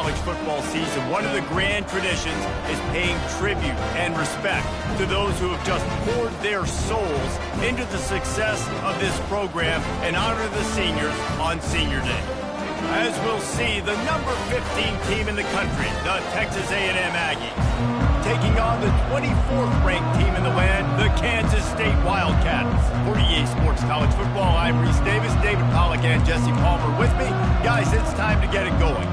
college football season, one of the grand traditions is paying tribute and respect to those who have just poured their souls into the success of this program and honor the seniors on Senior Day. As we'll see, the number 15 team in the country, the Texas A&M Aggies, taking on the 24th ranked team in the land, the Kansas State Wildcats. For EA Sports College Football, I'm Reese Davis, David Pollack and Jesse Palmer with me. Guys, it's time to get it going.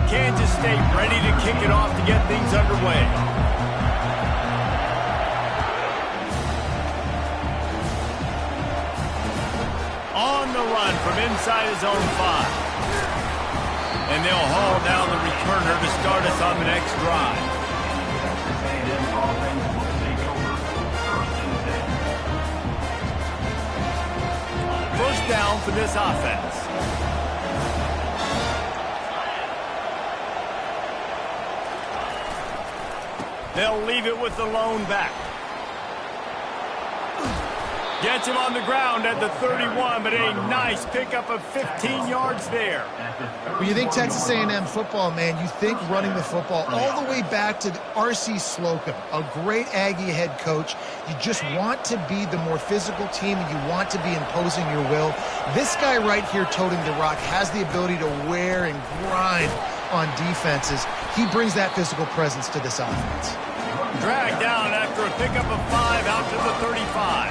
Kansas State ready to kick it off to get things underway. On the run from inside his own 5. And they'll haul down the returner to start us on the next drive. First down for this offense. They'll leave it with the lone back. Gets him on the ground at the 31, but a nice pickup of 15 yards there. When you think Texas A&M football, man, you think running the football all the way back to R.C. Slocum, a great Aggie head coach. You just want to be the more physical team, and you want to be imposing your will. This guy right here toting the rock has the ability to wear and grind on defenses. He brings that physical presence to this offense. Dragged down after a pickup of 5 out to the 35.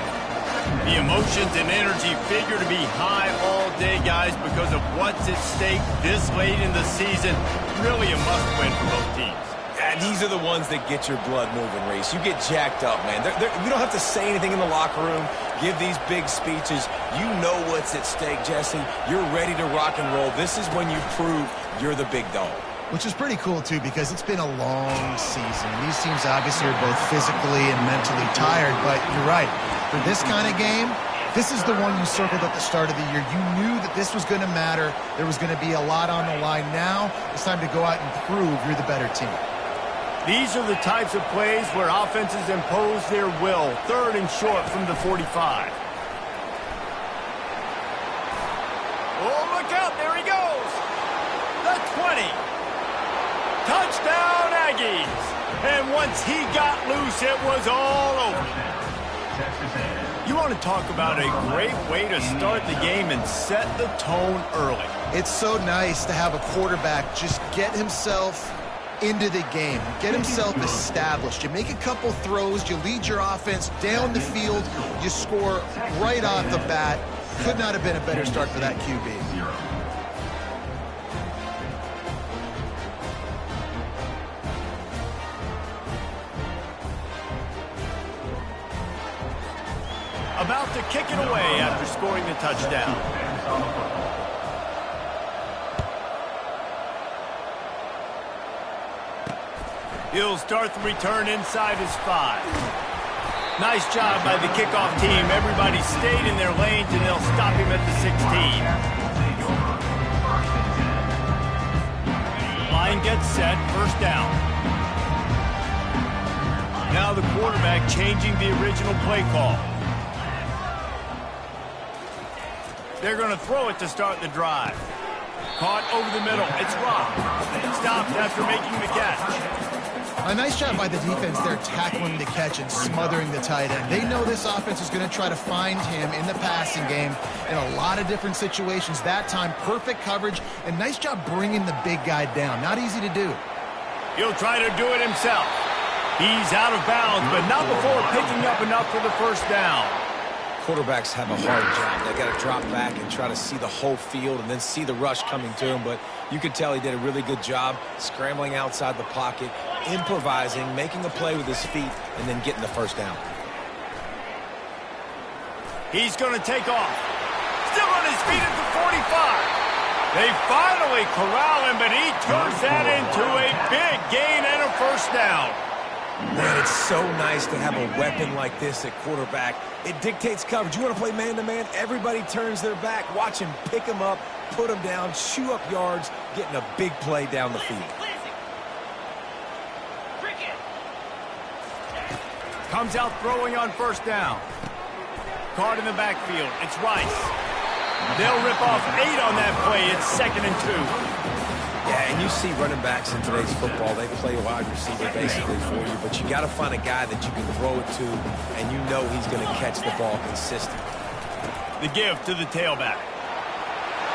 The emotions and energy figure to be high all day, guys, because of what's at stake this late in the season. Really a must-win for both teams. And these are the ones that get your blood moving, Reese. You get jacked up, man. You don't have to say anything in the locker room, give these big speeches. You know what's at stake, Jesse. You're ready to rock and roll. This is when you prove you're the big dog. Which is pretty cool, too, because it's been a long season. These teams obviously are both physically and mentally tired, but you're right. For this kind of game, this is the one you circled at the start of the year. You knew that this was going to matter. There was going to be a lot on the line. Now it's time to go out and prove you're the better team. These are the types of plays where offenses impose their will. 3rd and short from the 45. Oh, look out. There he goes. The 20. Touchdown, Aggies. And once he got loose, it was all over. You want to talk about a great way to start the game and set the tone early. It's so nice to have a quarterback just get himself into the game, get himself established. You make a couple throws, you lead your offense down the field, you score right off the bat. Could not have been a better start for that QB. About to kick it away after scoring the touchdown. He'll start the return inside his 5. Nice job by the kickoff team. Everybody stayed in their lanes, and they'll stop him at the 16. Line gets set, first down. Now the quarterback changing the original play call. They're going to throw it to start the drive. Caught over the middle. It's Rock. Stopped after making the catch. A nice job by the defense there, tackling the catch and smothering the tight end. They know this offense is going to try to find him in the passing game in a lot of different situations. That time, perfect coverage, and nice job bringing the big guy down. Not easy to do. He'll try to do it himself. He's out of bounds, but not before picking up enough for the first down. Quarterbacks have a hard job. They got to drop back and try to see the whole field and then see the rush coming to him. But you could tell he did a really good job scrambling outside the pocket, improvising, making a play with his feet, and then getting the first down. He's going to take off. Still on his feet at the 45. They finally corral him, but he turns that into a big gain and a first down. Man, it's so nice to have a weapon like this at quarterback. It dictates coverage. You want to play man-to-man? Everybody turns their back. Watch him pick him up, put him down, chew up yards, getting a big play down the field. Comes out throwing on first down. Caught in the backfield. It's Rice. They'll rip off 8 on that play. It's 2nd and 2. Yeah, and you see running backs in today's football, they play wide receiver basically for you, but you got to find a guy that you can throw it to, and you know he's going to catch the ball consistently. The give to the tailback.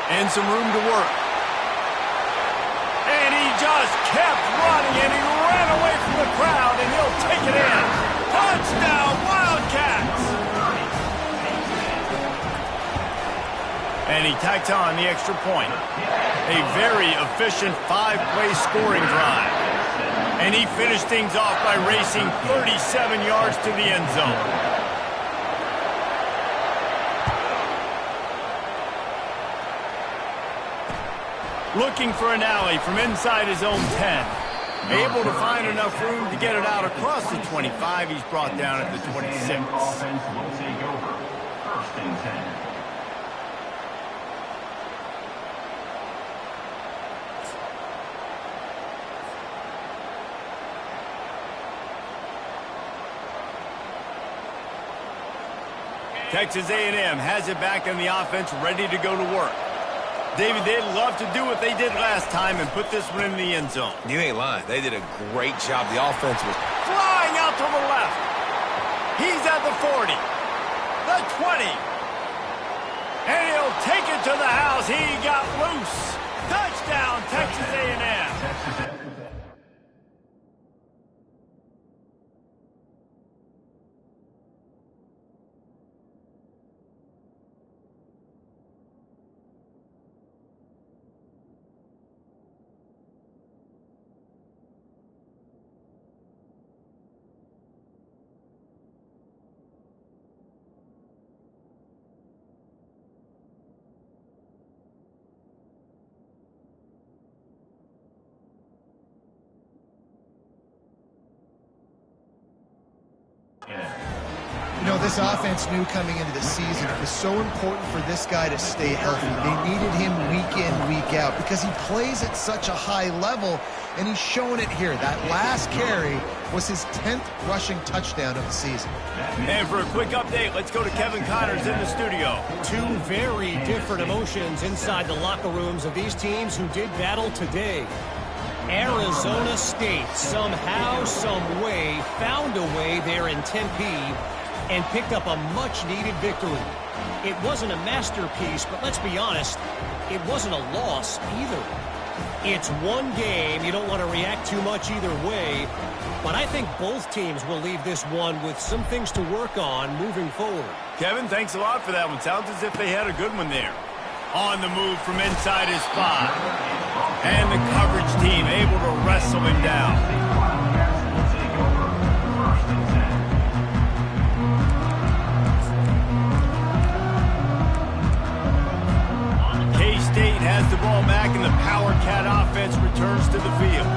And some room to work. And he just kept running, and he ran away from the crowd, and he'll take it in. Touchdown, Wildcats! And he tacked on the extra point. A very efficient 5-play scoring drive. And he finished things off by racing 37 yards to the end zone. Looking for an alley from inside his own 10. Able to find enough room to get it out across the 25. He's brought down at the 26. Offense will take over. 1st and 10. Texas A&M has it back in the offense, ready to go to work. David, they'd love to do what they did last time and put this one in the end zone. You ain't lying. They did a great job. The offense was Flying out to the left. He's at the 40, the 20. And he'll take it to the house. He got loose. Touchdown, Texas A&M. You know, this offense knew coming into the season it was so important for this guy to stay healthy. They needed him week in, week out because he plays at such a high level, and he's showing it here. That last carry was his 10th rushing touchdown of the season. And for a quick update, let's go to Kevin Connors in the studio. Two very different emotions inside the locker rooms of these teams who did battle today. Arizona State somehow, some way, found a way there in Tempe and picked up a much-needed victory. It wasn't a masterpiece, but let's be honest, it wasn't a loss either. It's one game. You don't want to react too much either way, but I think both teams will leave this one with some things to work on moving forward. Kevin, thanks a lot for that one. Sounds as if they had a good one there. On the move from inside his spot. And the coverage team able to wrestle him down. K-State has the ball back and the Power Cat offense returns to the field.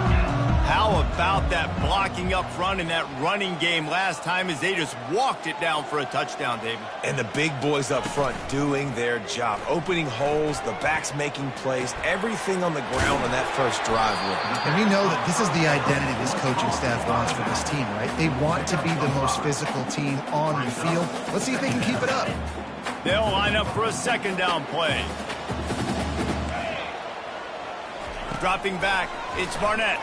How about that blocking up front in that running game last time as they just walked it down for a touchdown, David? And the big boys up front doing their job. Opening holes, the backs making plays, everything on the ground on that first drive. And we know that this is the identity this coaching staff wants for this team, right? They want to be the most physical team on the field. Let's see if they can keep it up. They'll line up for a 2nd down play. Dropping back, it's Barnett.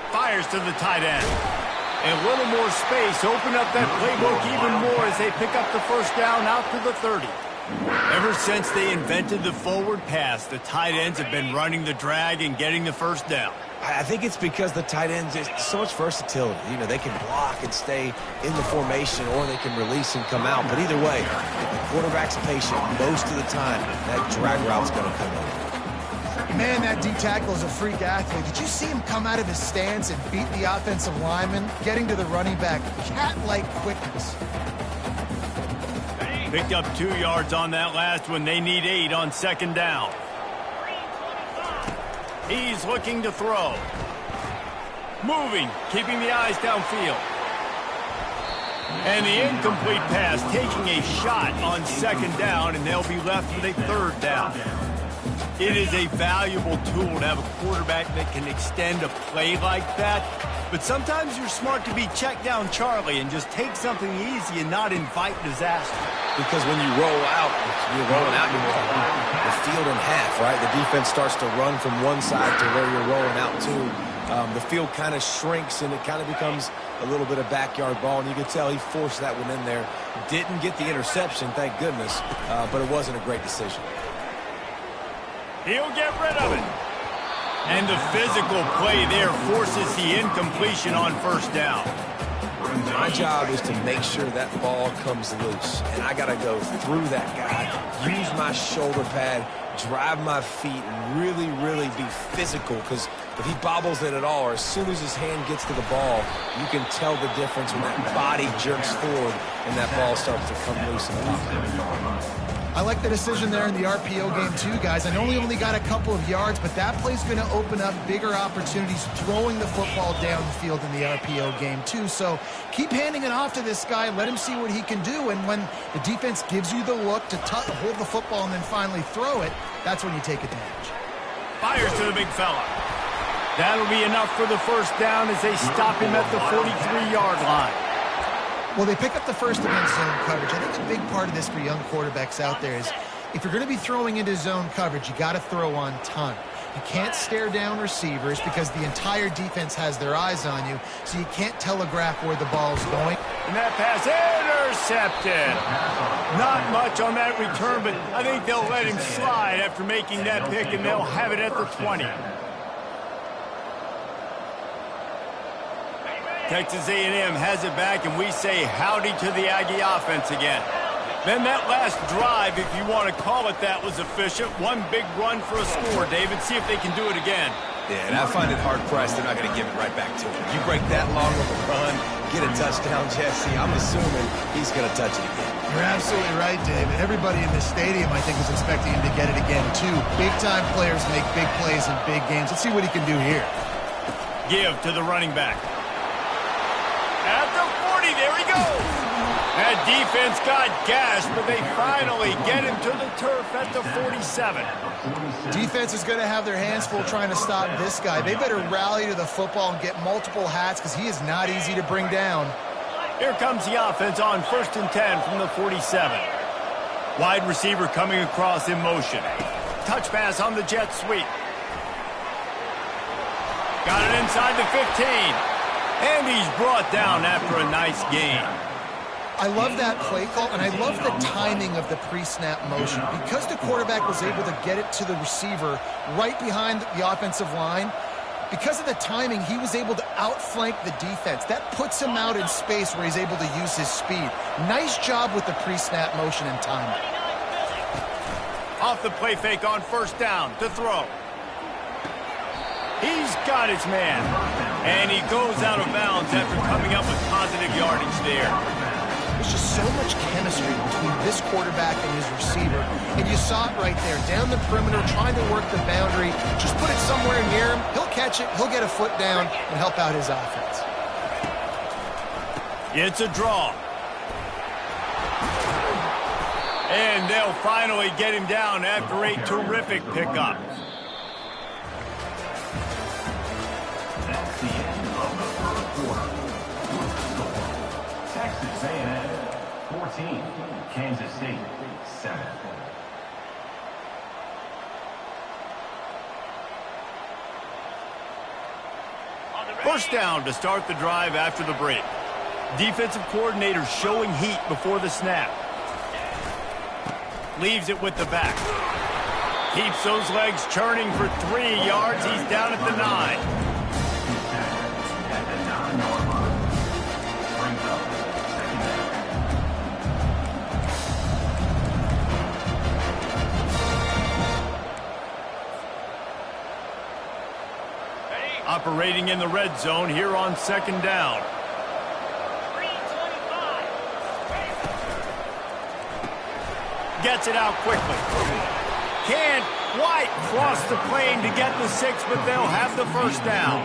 Fires to the tight end. And a little more space. Open up that playbook even more as they pick up the 1st down out to the 30. Ever since they invented the forward pass, the tight ends have been running the drag and getting the 1st down. I think it's because the tight ends is so much versatility. You know, they can block and stay in the formation, or they can release and come out. But either way, if the quarterback's patient, most of the time, that drag route's going to come over. Man, that D-tackle is a freak athlete. Did you see him come out of his stance and beat the offensive lineman, getting to the running back? Cat-like quickness. Picked up 2 yards on that last one. They need 8 on 2nd down. He's looking to throw. Moving, keeping the eyes downfield. And the incomplete pass, taking a shot on 2nd down, and they'll be left with a 3rd down. It is a valuable tool to have a quarterback that can extend a play like that. But sometimes you're smart to be check down Charlie and just take something easy and not invite disaster. because when you roll out, you're rolling out the field in half, right? The defense starts to run from one side to where you're rolling out to. The field kind of shrinks, and it kind of becomes a little bit of backyard ball, and you could tell he forced that one in there. Didn't get the interception, thank goodness, but it wasn't a great decision. He'll get rid of it. And the physical play there forces the incompletion on first down. My job is to make sure that ball comes loose, and I got to go through that guy, use my shoulder pad, drive my feet, and really, really be physical, because if he bobbles it at all, or as soon as his hand gets to the ball, you can tell the difference when that body jerks forward and that ball starts to come loose and pop. I like the decision there in the RPO game too, guys. I know he only got a couple of yards, but that play's going to open up bigger opportunities throwing the football downfield in the RPO game too. So keep handing it off to this guy. Let him see what he can do. And when the defense gives you the look to hold the football and then finally throw it, that's when you take advantage. Fires to the big fella. That'll be enough for the first down as they stop him at the 43-yard line. Well, they pick up the first against zone coverage. I think a big part of this for young quarterbacks out there is if you're going to be throwing into zone coverage, you got to throw on time. You can't stare down receivers because the entire defense has their eyes on you, so you can't telegraph where the ball's going. And that pass intercepted. Not much on that return, but I think they'll let him slide after making that pick, and they'll have it at the 20. Texas A&M has it back, and we say howdy to the Aggie offense again. Then that last drive, if you want to call it that, was efficient. One big run for a score, David. See if they can do it again. Yeah, and I find it hard-pressed they're not going to give it right back to him. You break that long of a run, get a touchdown, Jesse, I'm assuming he's going to touch it again. You're absolutely right, David. Everybody in this stadium, I think, is expecting him to get it again, too. Big-time players make big plays in big games. Let's see what he can do here. Give to the running back. At the 40, there he goes. That defense got gashed, but they finally get him to the turf at the 47. Defense is going to have their hands full trying to stop this guy. They better rally to the football and get multiple hats because he is not easy to bring down. Here comes the offense on 1st and 10 from the 47. Wide receiver coming across in motion. Touch pass on the jet sweep. Got it inside the 15. And he's brought down after a nice gain. I love that play call, and I love the timing of the pre-snap motion. Because the quarterback was able to get it to the receiver right behind the offensive line, because of the timing, he was able to outflank the defense. That puts him out in space where he's able to use his speed. Nice job with the pre-snap motion and timing. Off the play fake on first down to throw. He's got his man. And he goes out of bounds after coming up with positive yardage there. There's just so much chemistry between this quarterback and his receiver. And you saw it right there, down the perimeter, trying to work the boundary. Just put it somewhere near him. He'll catch it. He'll get a foot down and help out his offense. It's a draw. And they'll finally get him down after a terrific pickup. That's the end of the first quarter. Texas A&M 14, Kansas State 7. First down to start the drive after the break. Defensive coordinator showing heat before the snap. Leaves it with the back. Keeps those legs churning for 3 yards. He's down at the 9. At the 9-yard line. Brings up second down. Operating in the red zone here on second down. Gets it out quickly. Can't quite cross the plane to get the 6, but they'll have the first down.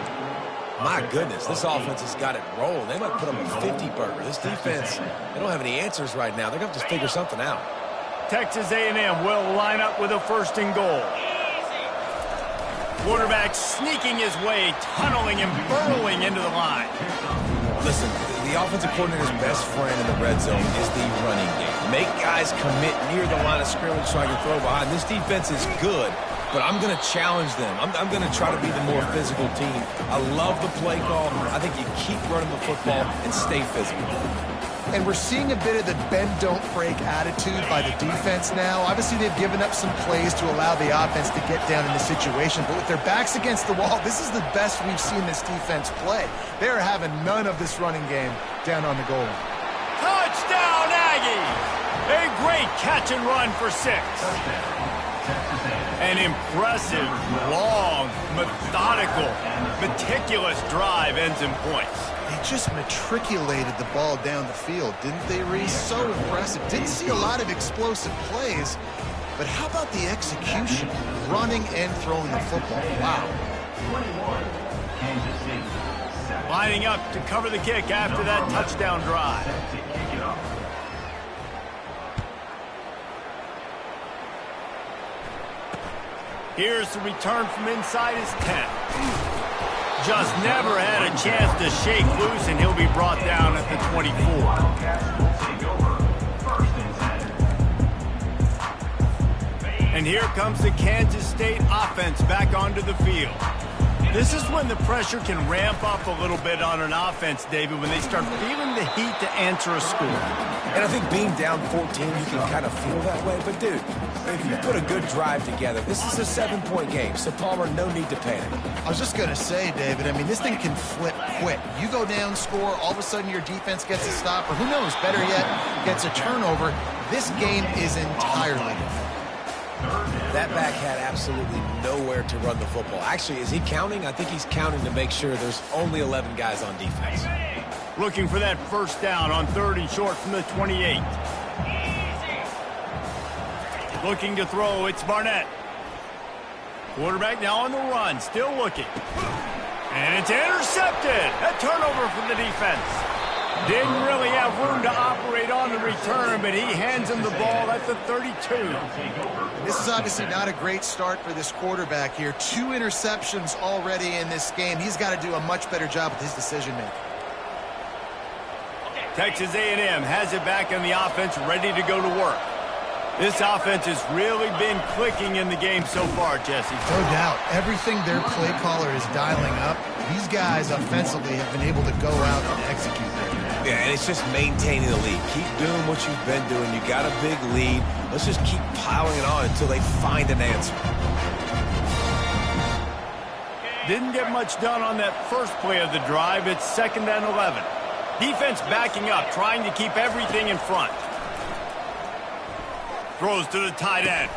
My goodness, this offense has got it rolled. They might put up a 50-burger. This defense, they don't have any answers right now. They're going to have to figure something out. Texas A&M will line up with a 1st and goal. Quarterback sneaking his way, tunneling and burrowing into the line. Listen, the the offensive coordinator's best friend in the red zone is the running game. Make guys commit near the line of scrimmage so I can throw behind. This defense is good, but I'm going to challenge them. I'm going to try to be the more physical team. I love the play call. I think you keep running the football and stay physical. And we're seeing a bit of the bend-don't-break attitude by the defense now. Obviously, they've given up some plays to allow the offense to get down in the situation. But with their backs against the wall, this is the best we've seen this defense play. They are having none of this running game down on the goal line. Touchdown, Aggies! A great catch and run for 6. An impressive, long, methodical, meticulous drive ends in points. They just matriculated the ball down the field, didn't they, Reese? So impressive. Didn't see a lot of explosive plays, but how about the execution? Running and throwing the football. Wow. Lining up to cover the kick after that touchdown drive. Here's the return from inside his 10. Just never had a chance to shake loose, and he'll be brought down at the 24. And here comes the Kansas State offense back onto the field. This is when the pressure can ramp up a little bit on an offense, David, when they start feeling the heat to answer a score. And I think being down 14, you can kind of feel that way. But, dude, if you put a good drive together, this is a 7-point game. So, Palmer, no need to panic. I was just going to say, David, I mean, this thing can flip quick. You go down, score, all of a sudden your defense gets a stop, or who knows, better yet, gets a turnover. This game is entirely different. That back had absolutely nowhere to run the football. Actually, is he counting? I think he's counting to make sure there's only 11 guys on defense. Looking for that first down on 3rd and short from the 28. Looking to throw, it's Barnett. Quarterback now on the run, still looking. And it's intercepted. A turnover from the defense. Didn't really have room to operate on the return, but he hands him the ball at the 32. This is obviously not a great start for this quarterback here. 2 interceptions already in this game. He's got to do a much better job with his decision-making. Texas A&M has it back on the offense, ready to go to work. This offense has really been clicking in the game so far, Jesse. No doubt. Everything their play caller is dialing up, these guys offensively have been able to go out and execute there. Yeah, and it's just maintaining the lead. Keep doing what you've been doing. You got a big lead. Let's just keep piling it on until they find an answer. Didn't get much done on that first play of the drive. It's 2nd and 11. Defense backing up, trying to keep everything in front. Throws to the tight end.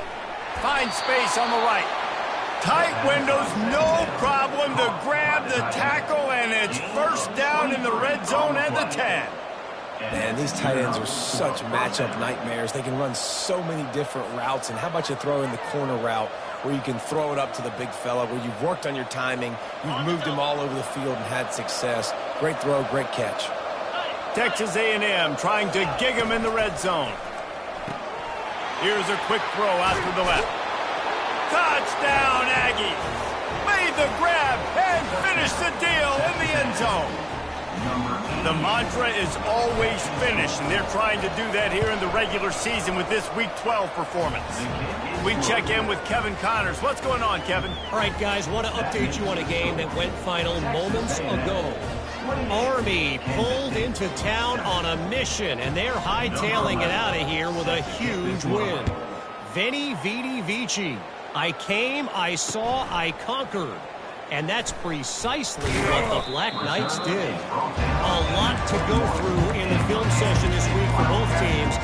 Finds space on the right. Tight windows, no problem to grab the tackle, and it's first down in the red zone at the 10. Man, these tight ends are such matchup nightmares. They can run so many different routes, and how about you throw in the corner route where you can throw it up to the big fella, where you've worked on your timing, you've moved him all over the field and had success. Great throw, great catch. Texas A&M trying to gig him in the red zone. Here's a quick throw out to the left. Touchdown, Aggies! Made the grab and finished the deal in the end zone. The mantra is always finish, and they're trying to do that here in the regular season with this Week 12 performance. We check in with Kevin Connors. What's going on, Kevin? All right, guys, want to update you on a game that went final moments ago. Army pulled into town on a mission, and they're hightailing it out of here with a huge win. Veni, Vidi, Vici. I came, I saw, I conquered. And that's precisely what the Black Knights did. A lot to go through in the film session this week for both teams.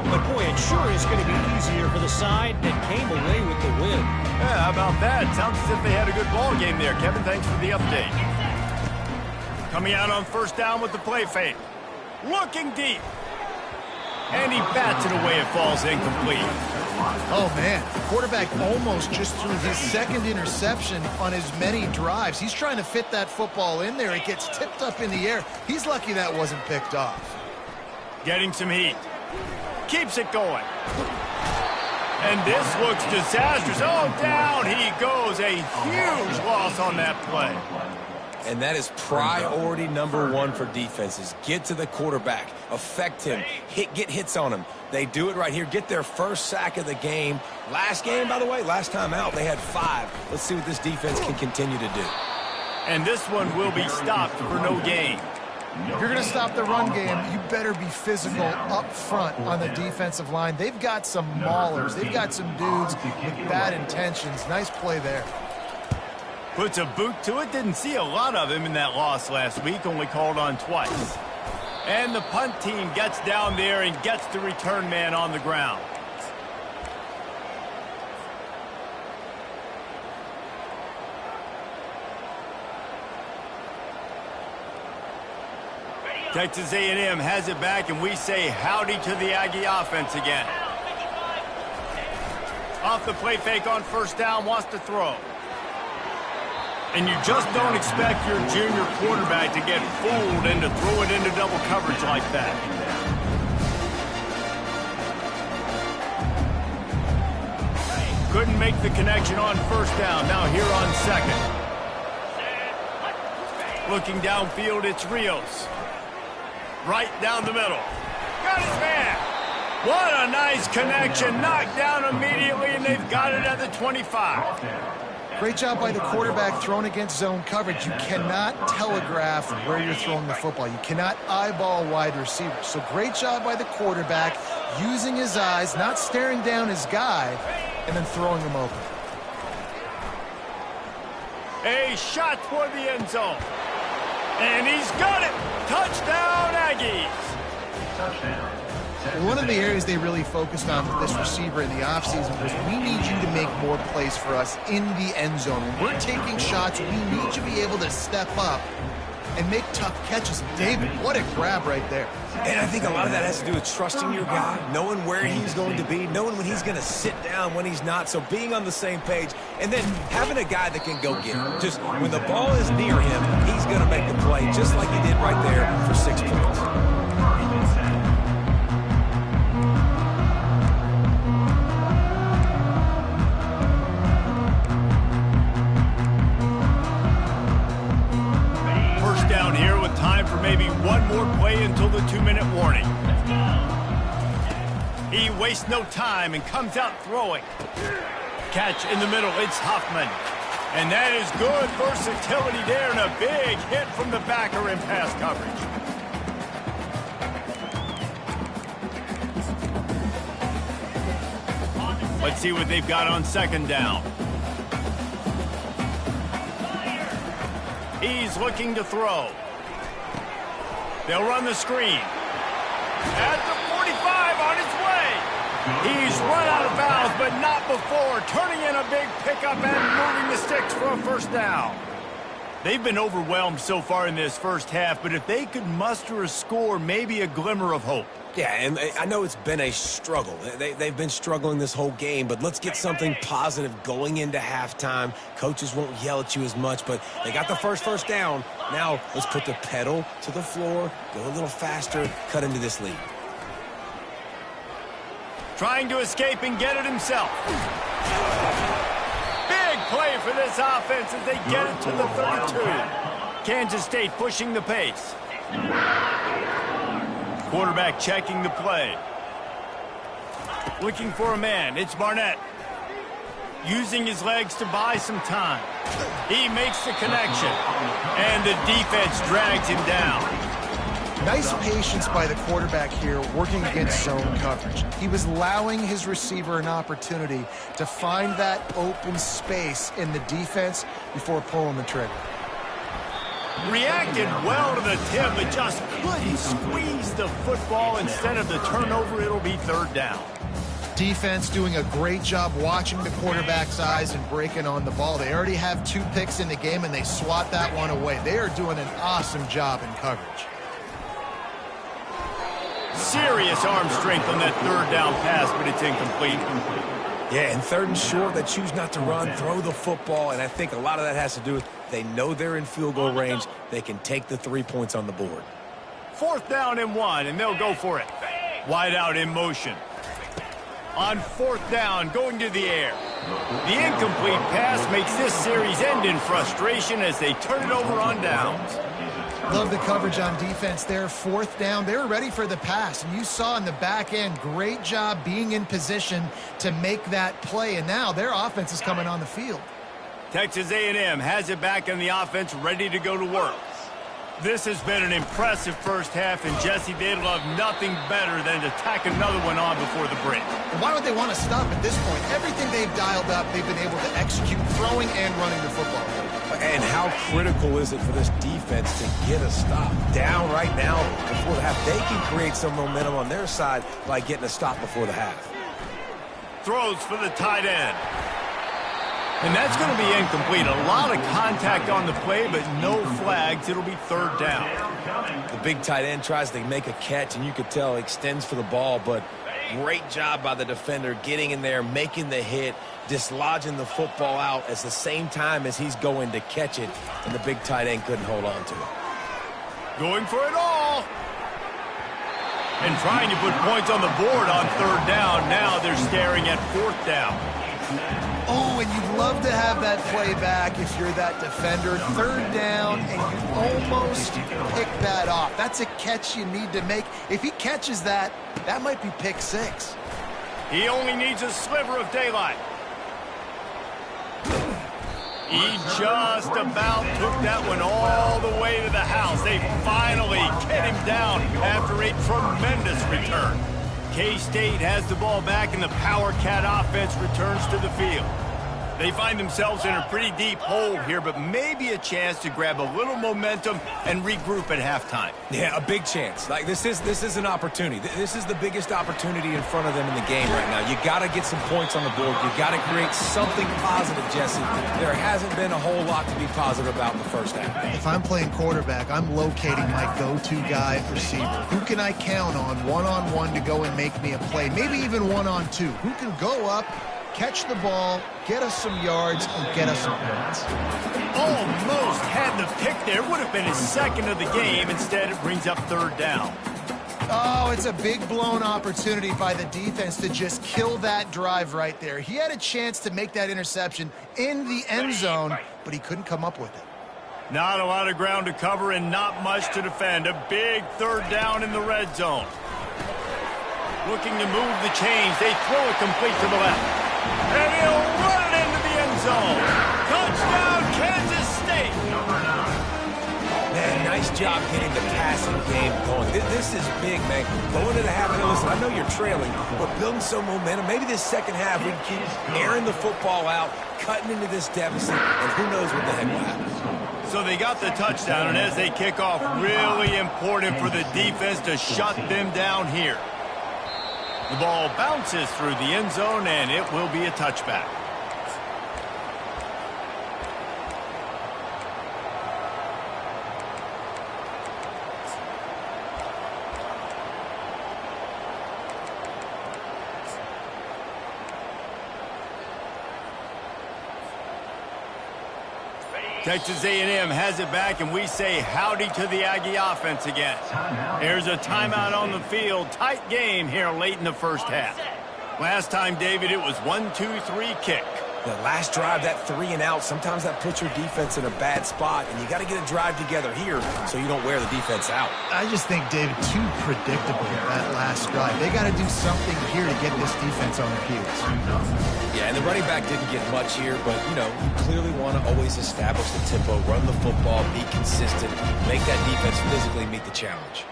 But, boy, it sure is going to be easier for the side that came away with the win. Yeah, how about that? Sounds as if they had a good ball game there. Kevin, thanks for the update. Coming out on first down with the play fake. Looking deep. And he bats it away. It falls incomplete. Oh, man. The quarterback almost just threw his 2nd interception on as many drives. He's trying to fit that football in there. It gets tipped up in the air. He's lucky that wasn't picked off. Getting some heat. Keeps it going. And this looks disastrous. Oh, down he goes. A huge loss on that play. And that is priority #1 for defenses. Get to the quarterback, affect him, get hits on him. They do it right here, get their first sack of the game. Last game, by the way, last time out, they had 5. Let's see what this defense can continue to do. And this one will be stopped for no gain. If you're going to stop the run game, you better be physical up front on the defensive line. They've got some maulers. They've got some dudes with bad intentions. Nice play there. Puts a boot to it. Didn't see a lot of him in that loss last week. Only called on twice. And the punt team gets down there and gets the return man on the ground. Texas A&M has it back, and we say howdy to the Aggie offense again. Off the play fake on first down, wants to throw. And you just don't expect your junior quarterback to get fooled and to throw it into double coverage like that. Couldn't make the connection on first down. Now here on second. Looking downfield, it's Rios. Right down the middle. Got his man. What a nice connection. Knocked down immediately, and they've got it at the 25. Great job by the quarterback thrown against zone coverage. You cannot telegraph where you're throwing the football. You cannot eyeball wide receivers. So great job by the quarterback using his eyes, not staring down his guy, and then throwing him open. A shot toward the end zone. And he's got it. Touchdown, Aggies. Touchdown. One of the areas they really focused on with this receiver in the offseason was we need you to make more plays for us in the end zone. When we're taking shots, we need you to be able to step up and make tough catches. David, what a grab right there. And I think a lot of that has to do with trusting your guy, knowing where he's going to be, knowing when he's going to sit down, when he's not, so being on the same page, and then having a guy that can go get him. Just when the ball is near him, he's going to make the play, just like he did right there for 6 points. Down here with time for maybe one more play until the 2-minute warning. He wastes no time and comes out throwing. Catch in the middle, it's Huffman. And that is good versatility there, and a big hit from the backer in pass coverage. Let's see what they've got on second down. He's looking to throw. They'll run the screen. At the 45 on his way. He's run out of bounds, but not before. Turning in a big pickup and moving the sticks for a first down. They've been overwhelmed so far in this first half, but if they could muster a score, maybe a glimmer of hope. Yeah, and I know it's been a struggle. They've been struggling this whole game, but let's get something positive going into halftime. Coaches won't yell at you as much, but they got the first down. Now let's put the pedal to the floor, go a little faster, cut into this lead. Trying to escape and get it himself. Big play for this offense as they get it to the 32. Kansas State pushing the pace. Quarterback checking the play. Looking for a man. It's Barnett. Using his legs to buy some time. He makes the connection. And the defense drags him down. Nice patience by the quarterback here working against zone coverage. He was allowing his receiver an opportunity to find that open space in the defense before pulling the trigger. Reacted well to the tip, but just couldn't squeeze the football. Instead of the turnover, it'll be third down. Defense doing a great job watching the quarterback's eyes and breaking on the ball. They already have 2 picks in the game, and they swat that one away. They are doing an awesome job in coverage. Serious arm strength on that third down pass, but it's incomplete. Yeah, and third and short, they choose not to run, throw the football, and I think a lot of that has to do with they know they're in field goal range. They can take the 3 points on the board. 4th down and 1, and they'll go for it. Wide out in motion. On 4th down, going to the air. The incomplete pass makes this series end in frustration as they turn it over on downs. Love the coverage on defense there. 4th down. They were ready for the pass. And you saw in the back end, great job being in position to make that play. And now their offense is coming on the field. Texas A&M has it back in the offense, ready to go to work. This has been an impressive first half, and Jesse, they'd love nothing better than to tack another one on before the break. Why would they want to stop at this point? Everything they've dialed up, they've been able to execute, throwing and running the football. And how critical is it for this defense to get a stop down right now before the half? They can create some momentum on their side by getting a stop before the half. Throws for the tight end. And that's going to be incomplete. A lot of contact on the play, but no flags. It'll be 3rd down. The big tight end tries to make a catch, and you could tell he extends for the ball, but great job by the defender getting in there, making the hit, dislodging the football out at the same time as he's going to catch it, and the big tight end couldn't hold on to it. Going for it all. And trying to put points on the board on 3rd down. Now they're staring at 4th down. Oh, and you'd love to have that play back if you're that defender. 3rd down, and you almost pick that off. That's a catch you need to make. If he catches that, that might be pick 6. He only needs a sliver of daylight. He just about took that one all the way to the house. They finally get him down after a tremendous return. K-State has the ball back, and the Power Cat offense returns to the field. They find themselves in a pretty deep hole here, but maybe a chance to grab a little momentum and regroup at halftime. Yeah, a big chance. Like this is an opportunity. This is the biggest opportunity in front of them in the game right now. You got to get some points on the board. You got to create something positive, Jesse. There hasn't been a whole lot to be positive about in the first half. If I'm playing quarterback, I'm locating my go-to guy at receiver. Who can I count on one-on-one to go and make me a play? Maybe even one-on-two. Who can go up, catch the ball, get us some yards, and get us some points. Almost had the pick there. Would have been his 2nd of the game. Instead, it brings up 3rd down. Oh, it's a big blown opportunity by the defense to just kill that drive right there. He had a chance to make that interception in the end zone, but he couldn't come up with it. Not a lot of ground to cover and not much to defend. A big 3rd down in the red zone. Looking to move the chains. They throw it complete to the left. And he'll run it into the end zone. Touchdown, Kansas State. Man, nice job getting the passing game going. This is big, man. Going into the half, and listen, I know you're trailing, but building some momentum. Maybe this second half we can keep airing the football out, cutting into this deficit, and who knows what the heck will happen. So they got the touchdown, and as they kick off, really important for the defense to shut them down here. The ball bounces through the end zone, and it will be a touchback. Texas A&M has it back, and we say howdy to the Aggie offense again. There's a timeout on the field. Tight game here late in the first half. Last time, David, it was 1-2-3 kick. The last drive, that 3 and out, sometimes that puts your defense in a bad spot, and you got to get a drive together here so you don't wear the defense out. I just think, David, too predictable that last drive. They got to do something here to get this defense on their heels. Yeah, and the running back didn't get much here, but, you know, you clearly want to always establish the tempo, run the football, be consistent, make that defense physically meet the challenge.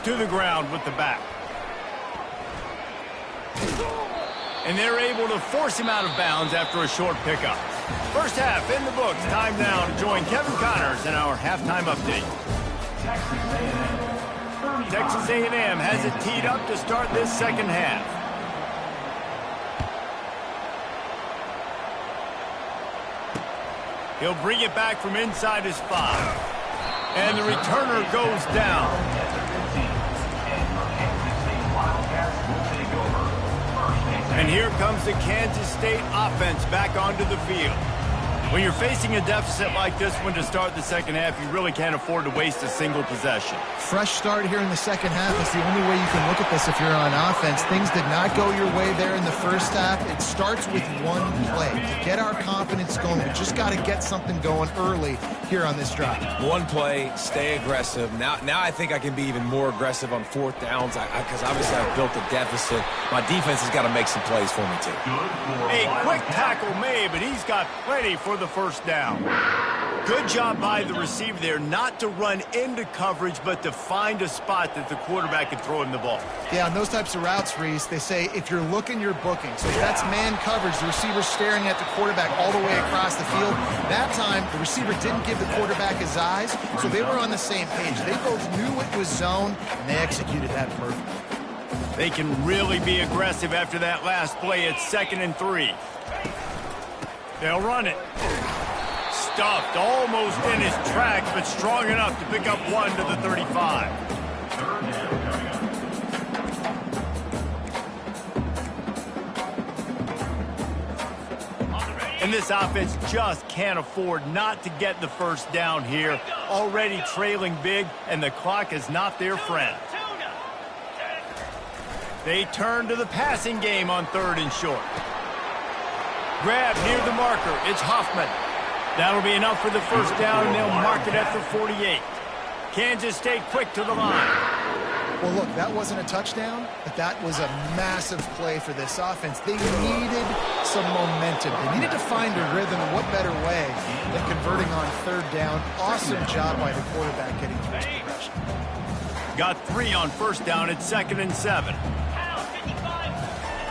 To the ground with the back. And they're able to force him out of bounds after a short pickup. First half in the books. Time now to join Kevin Connors in our halftime update. Texas A&M has it teed up to start this second half. He'll bring it back from inside his 5. And the returner goes down. And here comes the Kansas State offense back onto the field. When you're facing a deficit like this one to start the second half, you really can't afford to waste a single possession. Fresh start here in the second half is the only way you can look at this if you're on offense. Things did not go your way there in the first half. It starts with one play. To get our confidence going, we just got to get something going early here on this drive. One play, stay aggressive. Now I think I can be even more aggressive on fourth downs because obviously I've built a deficit. My defense has got to make some plays for me, too. A quick tackle made, but he's got plenty for the first down. Good job by the receiver there not to run into coverage, but to find a spot that the quarterback can throw him the ball. Yeah, on those types of routes, Reese, they say if you're looking, you're booking. So if that's man coverage, the receiver's staring at the quarterback all the way across the field. That time, the receiver didn't give the quarterback his eyes, so they were on the same page. They both knew it was zone, and they executed that perfectly. They can really be aggressive after that last play. It's 2nd and 3. They'll run it. Stuffed almost in his tracks, but strong enough to pick up 1 to the 35. And this offense just can't afford not to get the first down here. Already trailing big, and the clock is not their friend. They turn to the passing game on 3rd and short. Grab near the marker. It's Hoffman. That'll be enough for the first down, and they'll mark it at the 48. Kansas State quick to the line. Well, look, that wasn't a touchdown, but that was a massive play for this offense. They needed some momentum. They needed to find a rhythm, and what better way than converting on 3rd down. Awesome job by the quarterback getting through his progression. Got 3 on 1st down. It's 2nd and 7.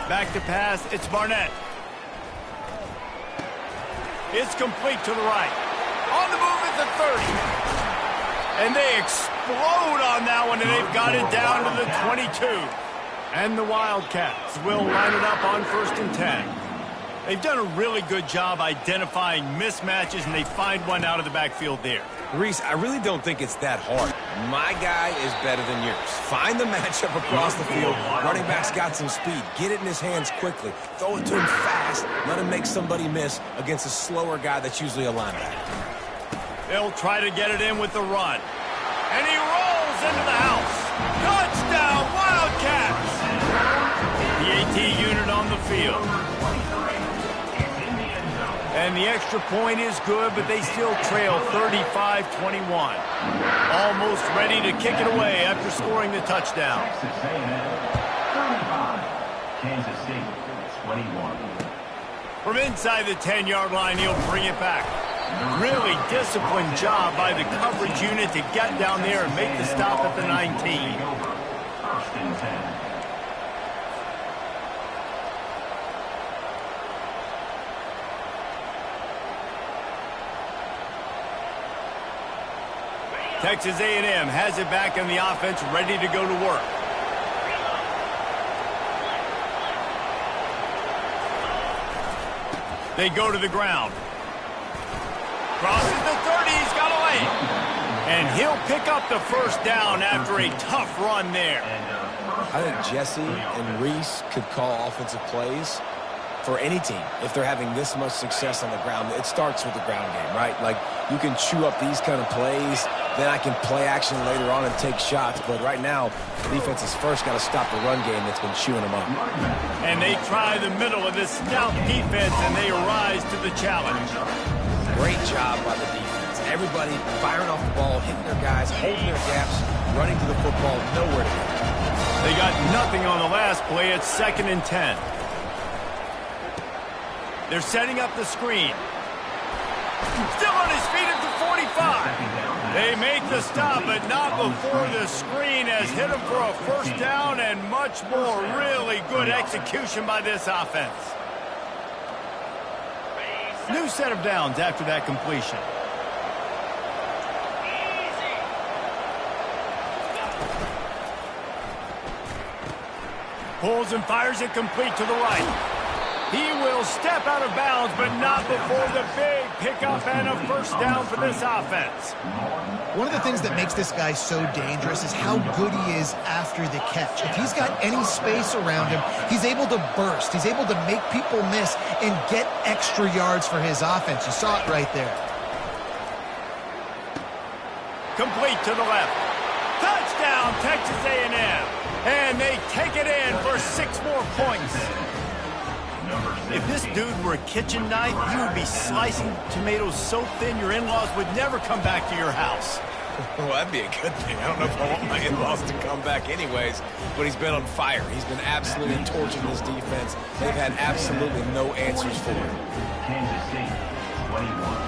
Back to pass. It's Barnett. It's complete to the right. On the move at the 30. And they explode on that one, and they've got it down to the 22. And the Wildcats will line it up on 1st and 10. They've done a really good job identifying mismatches, and they find one out of the backfield there. Reese, I really don't think it's that hard. My guy is better than yours. Find the matchup across the field. Running back's got some speed. Get it in his hands quickly. Throw it to him fast. Let him make somebody miss against a slower guy that's usually a linebacker. They'll try to get it in with the run. And he rolls into the house. Touchdown, Wildcats! The AT unit on the field. And the extra point is good, but they still trail 35-21. Almost ready to kick it away after scoring the touchdown. Texas A&M 35, Kansas State 21. From inside the 10-yard line, he'll bring it back. Really disciplined job by the coverage unit to get down there and make the stop at the 19. 1st and 10. Texas A&M has it back in the offense, ready to go to work. They go to the ground. Crosses the 30, he's got a lane. And he'll pick up the first down after a tough run there. I think Jesse and Reese could call offensive plays for any team. If they're having this much success on the ground, it starts with the ground game, right? Like, you can chew up these kind of plays, then I can play action later on and take shots. But right now, defense has first got to stop the run game that's been chewing them up. And they try the middle of this stout defense, and they rise to the challenge. Great job by the defense. Everybody firing off the ball, hitting their guys, holding their gaps, running to the football, nowhere to go. They got nothing on the last play. It's 2nd and 10. They're setting up the screen. Still on his feet at the 45. They make the stop, but not before the screen has hit him for a first down, and much more. Really good execution by this offense. New set of downs after that completion. Pulls and fires it complete to the right. He will step out of bounds, but not before the big pickup and a first down for this offense. One of the things that makes this guy so dangerous is how good he is after the catch. If he's got any space around him, he's able to burst. He's able to make people miss and get extra yards for his offense. You saw it right there. Complete to the left. Touchdown, Texas A&M. And they take it in for 6 more points. If this dude were a kitchen knife, you would be slicing tomatoes so thin your in-laws would never come back to your house. Well, that'd be a good thing. I don't know if I want my in-laws to come back anyways, but he's been on fire. He's been absolutely torching this defense. They've had absolutely no answers for him. Kansas State, 21.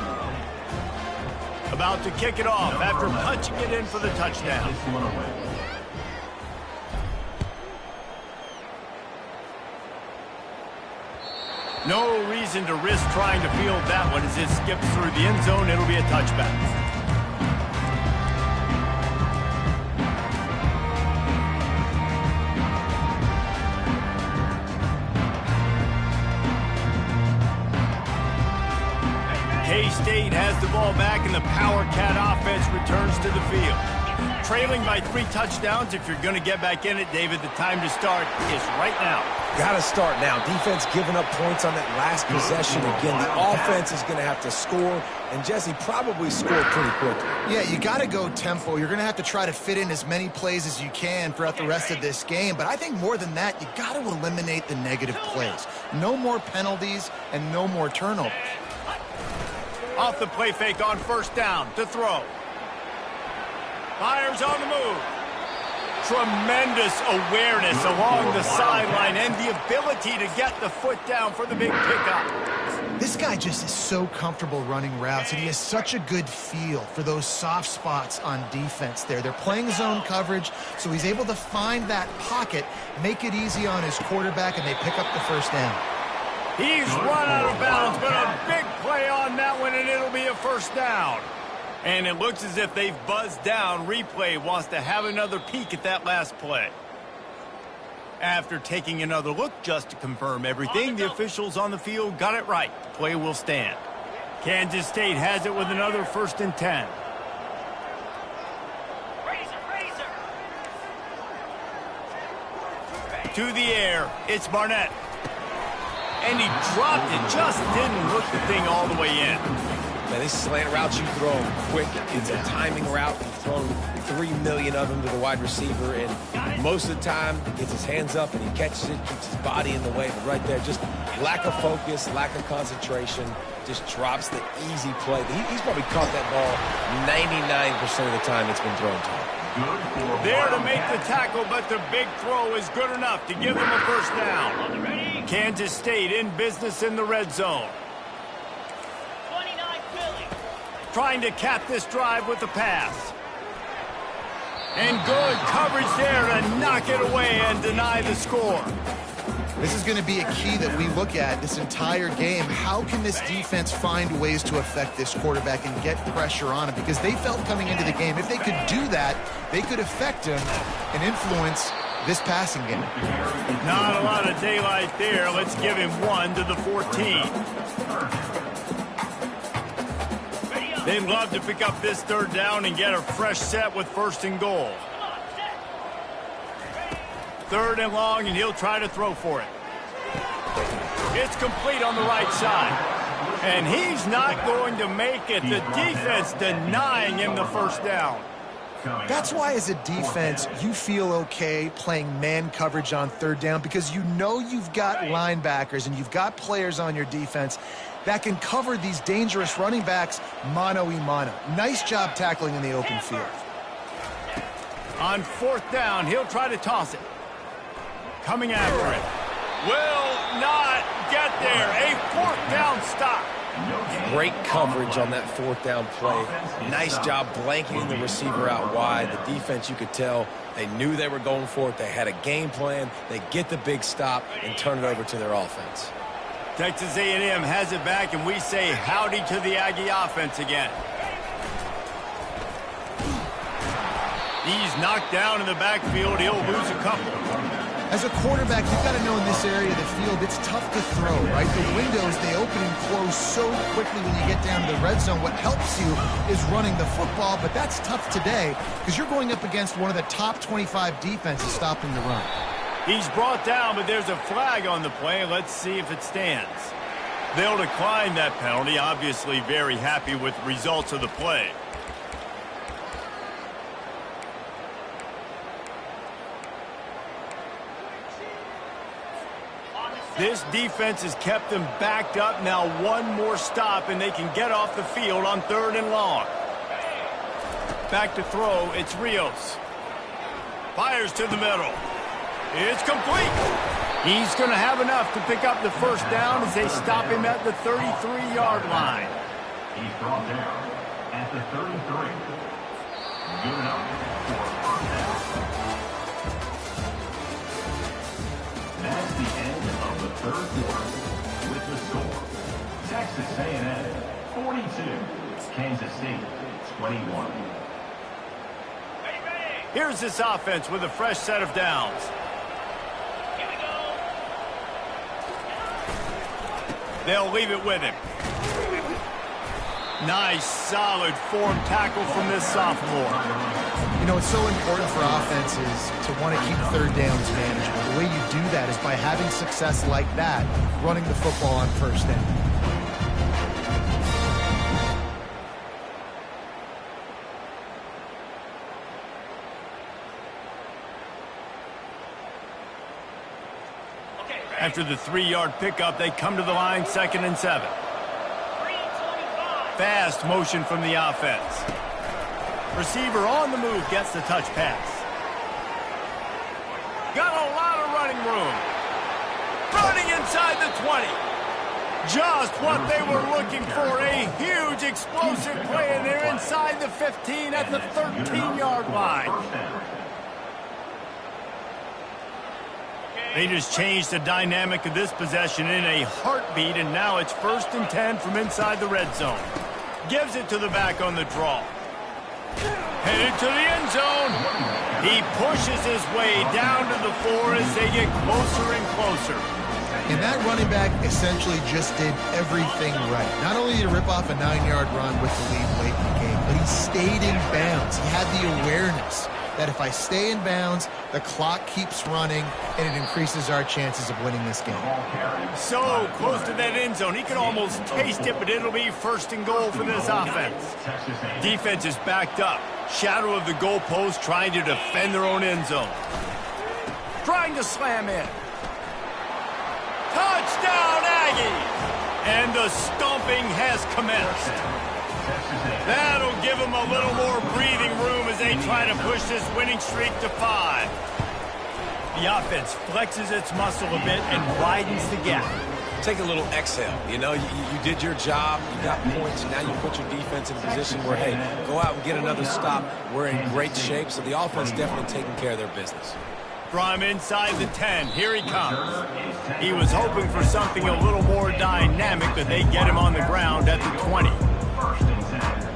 About to kick it off after punching it in for the touchdown. This one away. No reason to risk trying to field that one as it skips through the end zone. It'll be a touchback. K-State has the ball back and the Power Cat offense returns to the field. Trailing by 3 touchdowns. If you're going to get back in it, David, the time to start is right now. Got to start now. Defense giving up points on that last possession. Again, the offense is going to have to score, and Jesse probably scored pretty quickly. Yeah, you got to go tempo. You're going to have to try to fit in as many plays as you can throughout the rest of this game. But I think more than that, you got to eliminate the negative plays. No more penalties and no more turnovers. Off the play fake on first down to throw. Fires on the move. Tremendous awareness along the sideline and the ability to get the foot down for the big pickup. This guy just is so comfortable running routes, and he has such a good feel for those soft spots on defense there. They're playing zone coverage, so he's able to find that pocket, make it easy on his quarterback, and they pick up the first down. He's run out of bounds, but a big play on that one, and it'll be a first down. And it looks as if they've buzzed down. Replay wants to have another peek at that last play. After taking another look just to confirm everything, the officials on the field got it right. The play will stand. Kansas State has it with another 1st and 10. To the air, it's Barnett. And he dropped it, just didn't hook the thing all the way in. Man, these slant routes you throw quick. It's a timing route. You've thrown 3 million of them to the wide receiver, and most of the time he gets his hands up and he catches it, keeps his body in the way. But right there, just lack of focus, lack of concentration, just drops the easy play. He's probably caught that ball 99% of the time it's been thrown to him. There to make the tackle, but the big throw is good enough to give them a first down. Kansas State in business in the red zone. Trying to cap this drive with the pass. And good coverage there to knock it away and deny the score. This is going to be a key that we look at this entire game. How can this defense find ways to affect this quarterback and get pressure on him? Because they felt coming into the game, if they could do that, they could affect him and influence this passing game. Not a lot of daylight there. Let's give him 1 to the 14. They'd love to pick up this 3rd down and get a fresh set with 1st and goal. 3rd and long, and he'll try to throw for it. It's complete on the right side. And he's not going to make it. The defense denying him the first down. That's why as a defense, you feel okay playing man coverage on 3rd down, because you know you've got linebackers and you've got players on your defense that can cover these dangerous running backs mano-a-mano. Nice job tackling in the open field. On 4th down, he'll try to toss it. Coming after it. Will not get there. A 4th down stop. Great coverage on that 4th down play. Nice job blanketing the receiver out wide. The defense, you could tell, they knew they were going for it. They had a game plan. They get the big stop and turn it over to their offense. Texas A&M has it back, and we say howdy to the Aggie offense again. He's knocked down in the backfield. He'll lose a couple. As a quarterback, you've got to know in this area of the field, it's tough to throw, right? The windows, they open and close so quickly when you get down to the red zone. What helps you is running the football, but that's tough today because you're going up against one of the top 25 defenses stopping the run. He's brought down, but there's a flag on the play. Let's see if it stands. They'll decline that penalty. Obviously very happy with the results of the play. This defense has kept them backed up. Now one more stop, and they can get off the field on 3rd and long. Back to throw. It's Rios. Fires to the middle. It's complete. He's going to have enough to pick up the first down as they stop him at the 33-yard line. He's brought down at the 33. Good enough for a first down. That's the end of the 3rd quarter with the score. Texas A&M 42, Kansas State 21. Here's this offense with a fresh set of downs. They'll leave it with him. Nice, solid form tackle from this sophomore. You know, it's so important for offenses to want to keep 3rd downs manageable. The way you do that is by having success like that, running the football on 1st down. After the 3-yard pickup, they come to the line, 2nd and 7. Fast motion from the offense. Receiver on the move gets the touch pass. Got a lot of running room. Running inside the 20. Just what they were looking for. A huge explosive play, and they're inside the 15 at the 13-yard line. They just changed the dynamic of this possession in a heartbeat, and now it's 1st and 10 from inside the red zone. Gives it to the back on the draw. Headed to the end zone. He pushes his way down to the 4 as they get closer and closer. And that running back essentially just did everything right. Not only did he rip off a 9-yard run with the lead late in the game, but he stayed in bounds. He had the awareness that if I stay in bounds, the clock keeps running, and it increases our chances of winning this game. So close to that end zone. He can almost taste it, but it'll be 1st and goal for this offense. Defense is backed up. Shadow of the goalpost, trying to defend their own end zone. Trying to slam in. Touchdown, Aggies! And the stomping has commenced. That'll give them a little more breathing room as they try to push this winning streak to 5. The offense flexes its muscle a bit and widens the gap. Take a little exhale. You know, you did your job. You got points. Now you put your defense in a position where, hey, go out and get another stop. We're in great shape, so the offense definitely taking care of their business. From inside the 10, here he comes. He was hoping for something a little more dynamic, but they get him on the ground at the 20. 1st and 10.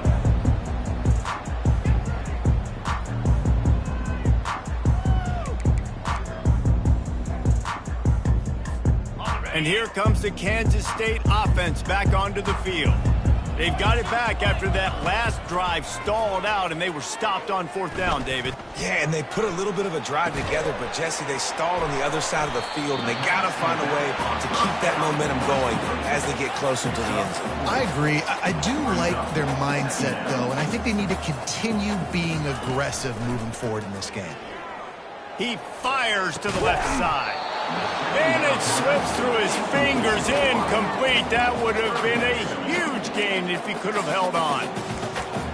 And here comes the Kansas State offense back onto the field. They've got it back after that last drive stalled out, and they were stopped on 4th down, David. Yeah, and they put a little bit of a drive together, but, Jesse, they stalled on the other side of the field, and they got to find a way to keep that momentum going as they get closer to the end zone. I agree. I do like their mindset, though, and I think they need to continue being aggressive moving forward in this game. He fires to the left side. And it slips through his fingers, incomplete. That would have been a huge gain if he could have held on.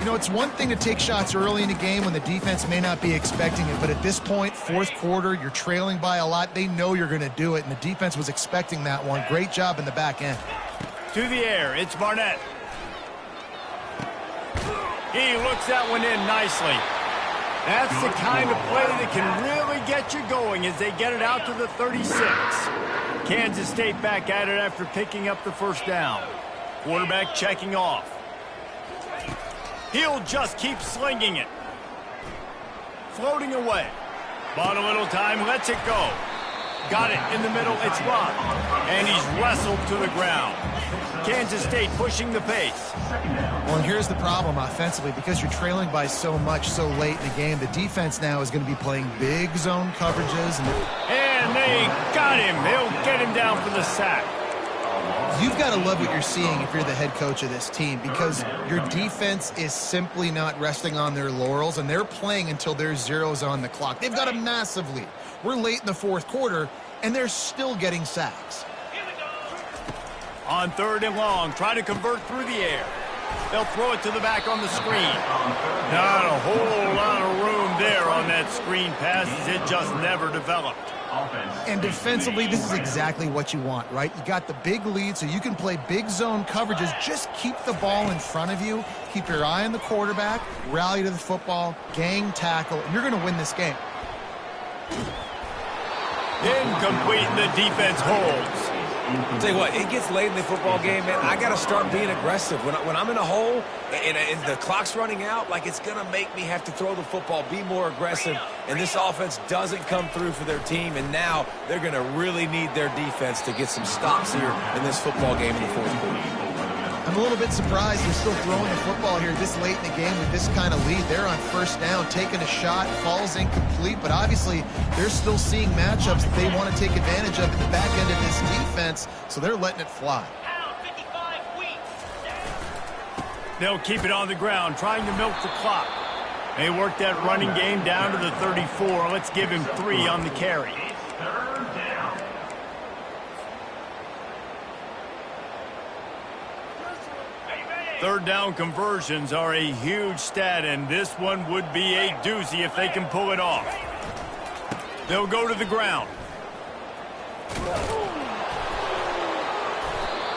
You know, it's one thing to take shots early in the game when the defense may not be expecting it, but at this point, 4th quarter, you're trailing by a lot. They know you're going to do it, and the defense was expecting that one. Great job in the back end. To the air, it's Barnett. He looks that one in nicely. That's the kind of play that can really get you going as they get it out to the 36. Kansas State back at it after picking up the 1st down. Quarterback checking off. He'll just keep slinging it. Floating away. Bought a little time, lets it go. Got it in the middle. It's blocked. And he's wrestled to the ground. Kansas State pushing the pace. Well, and here's the problem offensively. Because you're trailing by so much so late in the game, the defense now is going to be playing big zone coverages. And they got him. They'll get him down for the sack. You've got to love what you're seeing if you're the head coach of this team, because your defense is simply not resting on their laurels, and they're playing until there's zeros on the clock. They've got a massive lead. We're late in the fourth quarter, and they're still getting sacks. On 3rd and long, try to convert through the air. They'll throw it to the back on the screen. Not a whole lot of room there on that screen pass, as it just never developed. And defensively, this is exactly what you want, right? You got the big lead, so you can play big zone coverages. Just keep the ball in front of you. Keep your eye on the quarterback. Rally to the football. Gang tackle. And you're going to win this game. Incomplete, and the defense holds. I'll tell you what, it gets late in the football game, man. I got to start being aggressive. When I'm in a hole and the clock's running out, like, it's going to make me have to throw the football, be more aggressive. And this offense doesn't come through for their team, and now they're going to really need their defense to get some stops here in this football game in the fourth quarter. I'm a little bit surprised they're still throwing the football here this late in the game with this kind of lead. They're on 1st down, taking a shot, falls incomplete, but obviously they're still seeing matchups that they want to take advantage of at the back end of this defense, so they're letting it fly. They'll keep it on the ground, trying to milk the clock. They work that running game down to the 34. Let's give him 3 on the carry. 3rd down conversions are a huge stat, and this one would be a doozy if they can pull it off. They'll go to the ground.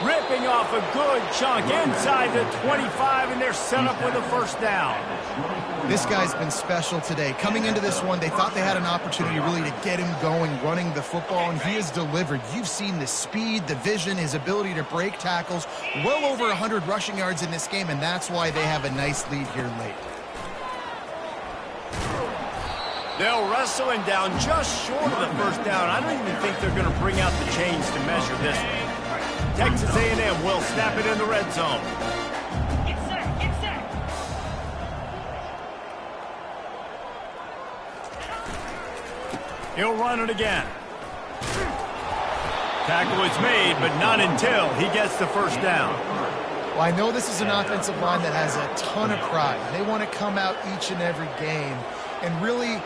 Ripping off a good chunk inside the 25, and they're set up with a 1st down. This guy's been special today. Coming into this one, they thought they had an opportunity really to get him going, running the football, and he has delivered. You've seen the speed, the vision, his ability to break tackles. Well over 100 rushing yards in this game, and that's why they have a nice lead here late. They'll wrestle him down just short of the 1st down. I don't even think they're going to bring out the chains to measure this one. Texas A&M will snap it in the red zone. He'll run it again. Tackle is made, but not until he gets the 1st down. Well, I know this is an offensive line that has a ton of pride. They want to come out each and every game and really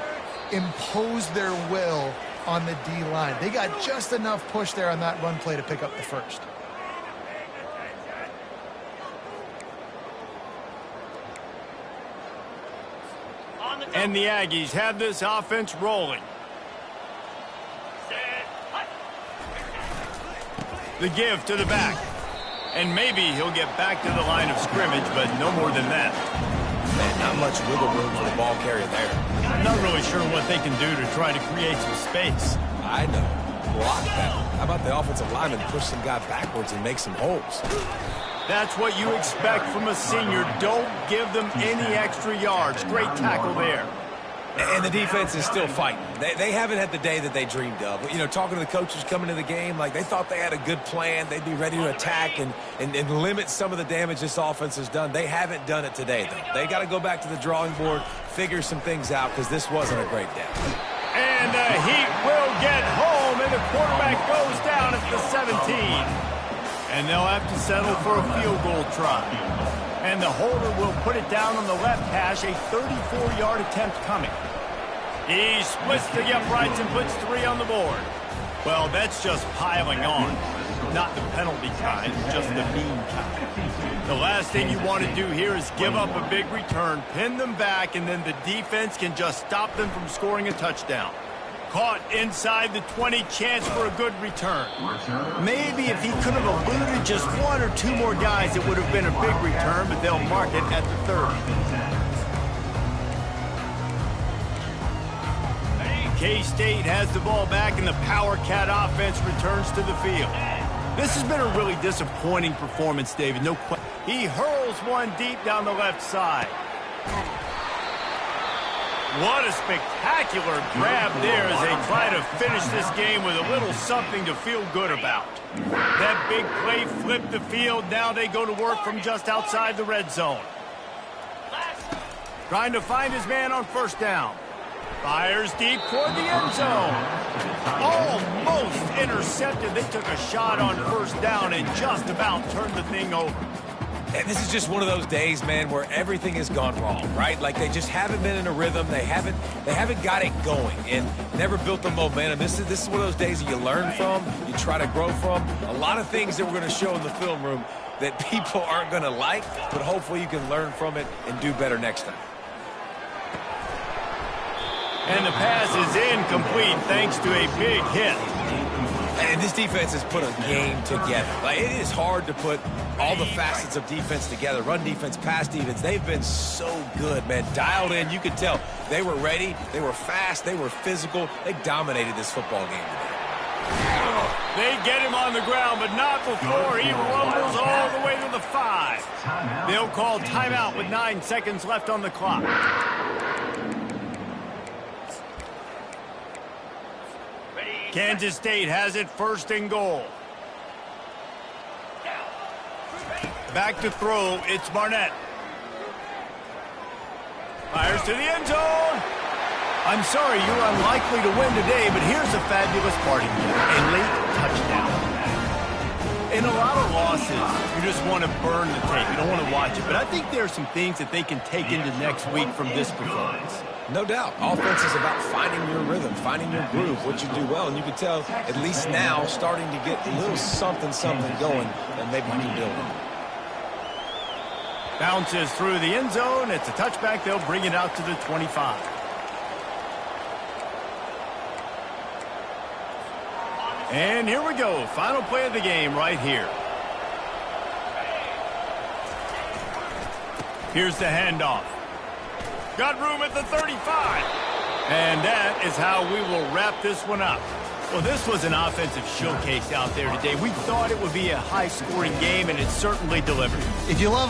impose their will on the D-line. They got just enough push there on that run play to pick up the 1st. And the Aggies have this offense rolling. The give to the back. And maybe he'll get back to the line of scrimmage, but no more than that. Man, not much wiggle room for the ball carrier there. I'm not really sure what they can do to try to create some space. I know. Block that. How about the offensive lineman push some guy backwards and make some holes? That's what you expect from a senior. Don't give them any extra yards. Great tackle there. And the defense is still fighting. They haven't had the day that they dreamed of. You know, talking to the coaches coming to the game, like, they thought they had a good plan. They'd be ready to attack and limit some of the damage this offense has done. They haven't done it today, though. They got to go back to the drawing board, figure some things out, because this wasn't a great day. And the Heat will get home, and the quarterback goes down at the 17. And they'll have to settle for a field goal try. And the holder will put it down on the left hash, a 34-yard attempt coming. He splits the uprights and puts 3 on the board. Well, that's just piling on. Not the penalty kind, just the mean kind. The last thing you want to do here is give up a big return, pin them back, and then the defense can just stop them from scoring a touchdown. Caught inside the 20, chance for a good return. Maybe if he could have eluded just 1 or 2 more guys, it would have been a big return, but they'll mark it at the 30. K-State has the ball back, and the Power Cat offense returns to the field. This has been a really disappointing performance, David. No question. He hurls one deep down the left side. What a spectacular grab there as they try to finish this game with a little something to feel good about. That big play flipped the field. Now they go to work from just outside the red zone. Trying to find his man on first down. Fires deep toward the end zone. Almost intercepted. They took a shot on first down and just about turned the thing over. And this is just one of those days, man, where everything has gone wrong, right? Like they just haven't been in a rhythm. They haven't got it going and never built the momentum. This is one of those days that you learn from, you try to grow from. A lot of things that we're going to show in the film room that people aren't going to like, but hopefully you can learn from it and do better next time. And the pass is incomplete thanks to a big hit. And this defense has put a game together. Like, it is hard to put all the facets of defense together. Run defense, pass defense. They've been so good, man. Dialed in. You could tell they were ready. They were fast. They were physical. They dominated this football game today. They get him on the ground, but not before he rumbles all the way to the 5. They'll call timeout with 9 seconds left on the clock. Kansas State has it first and goal. Back to throw, it's Barnett. Fires to the end zone. I'm sorry, you're unlikely to win today, but here's a fabulous parting gift. A late touchdown. In a lot of losses, you just want to burn the tape. You don't want to watch it. But I think there are some things that they can take into next week from this performance. No doubt. Offense is about finding your rhythm, finding your groove, what you do well. And you can tell, at least now, starting to get a little something going, and maybe you can build on. Bounces through the end zone. It's a touchback. They'll bring it out to the 25. And here we go. Final play of the game right here. Here's the handoff. Got room at the 35. And that is how we will wrap this one up. Well, this was an offensive showcase out there today. We thought it would be a high-scoring game, and it certainly delivered. If you love